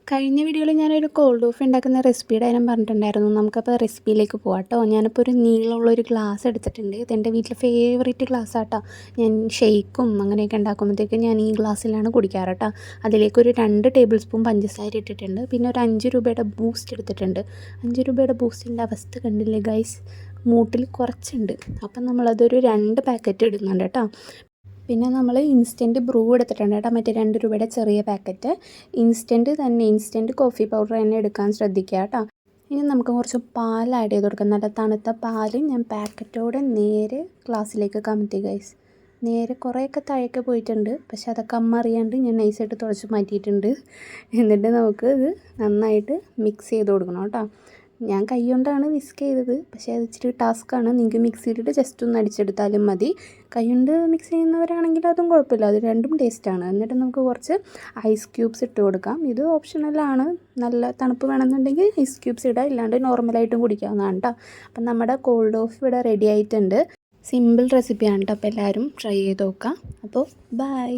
കഴിഞ്ഞ വീഡിയോയിൽ ഞാനൊരു കോൾഡ് കോഫി ഉണ്ടാക്കുന്ന റെസിപ്പിയുടെ കാര്യം പറഞ്ഞിട്ടുണ്ടായിരുന്നു. നമുക്കപ്പോൾ റെസിപ്പിയിലേക്ക് പോകാം കേട്ടോ. ഞാനിപ്പോൾ ഒരു നീളമുള്ളൊരു ഗ്ലാസ് എടുത്തിട്ടുണ്ട്. ഇതെൻ്റെ വീട്ടിലെ ഫേവറേറ്റ് ഗ്ലാസ് ആട്ടോ. ഞാൻ ഷെയ്ക്കും അങ്ങനെയൊക്കെ ഉണ്ടാക്കുമ്പോഴത്തേക്കും ഞാൻ ഈ ഗ്ലാസ്സിലാണ് കുടിക്കാറ് കേട്ടോ. അതിലേക്കൊരു 2 ടേബിൾ സ്പൂൺ പഞ്ചസാര ഇട്ടിട്ടുണ്ട്. പിന്നെ ഒരു 5 രൂപയുടെ ബൂസ്റ്റ് എടുത്തിട്ടുണ്ട്. 5 രൂപയുടെ ബൂസ്റ്റിൻ്റെ അവസ്ഥ കണ്ടില്ലേ ഗൈസ്, മൂട്ടിൽ കുറച്ചുണ്ട്. അപ്പം നമ്മളതൊരു 2 പാക്കറ്റ് ഇടുന്നുണ്ട് കേട്ടോ. പിന്നെ നമ്മൾ ഇൻസ്റ്റൻറ്റ് ബ്രൂ എടുത്തിട്ടുണ്ട് കേട്ടോ, മറ്റേ 2 രൂപയുടെ ചെറിയ പാക്കറ്റ്. ഇൻസ്റ്റൻറ്റ് കോഫി പൗഡർ തന്നെ എടുക്കാൻ ശ്രദ്ധിക്കുക കേട്ടോ. ഇനി നമുക്ക് കുറച്ച് പാൽ ആഡ് ചെയ്ത് കൊടുക്കാം. നല്ല തണുത്ത പാൽ ഞാൻ പാക്കറ്റോടെ നേരെ ഗ്ലാസ്സിലേക്ക് കമത്തി ഗൈസ്. നേരെ കുറേയൊക്കെ താഴേക്ക് പോയിട്ടുണ്ട്, പക്ഷെ അതൊക്കെ അമ്മ അറിയാണ്ട് ഞാൻ നൈസായിട്ട് തുടച്ച് മാറ്റിയിട്ടുണ്ട്. എന്നിട്ട് നമുക്ക് ഇത് നന്നായിട്ട് മിക്സ് ചെയ്ത് കൊടുക്കണം കേട്ടോ. ഞാൻ കൈ കൊണ്ടാണ് വിസ്ക് ചെയ്തത്, പക്ഷേ അത് ഇച്ചിരി ടാസ്ക്കാണ്. നിങ്ങൾക്ക് മിക്സിയിലിട്ട് ജസ്റ്റ് ഒന്ന് അടിച്ചെടുത്താലും മതി. കൈ കൊണ്ട് മിക്സ് ചെയ്യുന്നവരാണെങ്കിൽ അതും കുഴപ്പമില്ല, അത് രണ്ടും ടേസ്റ്റാണ്. എന്നിട്ട് നമുക്ക് കുറച്ച് ഐസ് ക്യൂബ്സ് ഇട്ട് കൊടുക്കാം. ഇത് ഓപ്ഷണലാണ്. നല്ല തണുപ്പ് വേണമെന്നുണ്ടെങ്കിൽ ഐസ് ക്യൂബ്സ് ഇടാം, ഇല്ലാണ്ട് നോർമലായിട്ടും കുടിക്കാവുന്നതാണ് കേട്ടോ. അപ്പം നമ്മുടെ കോൾഡ് കോഫി ഇവിടെ റെഡി ആയിട്ടുണ്ട്. സിമ്പിൾ റെസിപ്പിയാണ് കേട്ടോ. അപ്പോൾ എല്ലാവരും ട്രൈ ചെയ്ത് നോക്കാം. അപ്പോൾ ബൈ.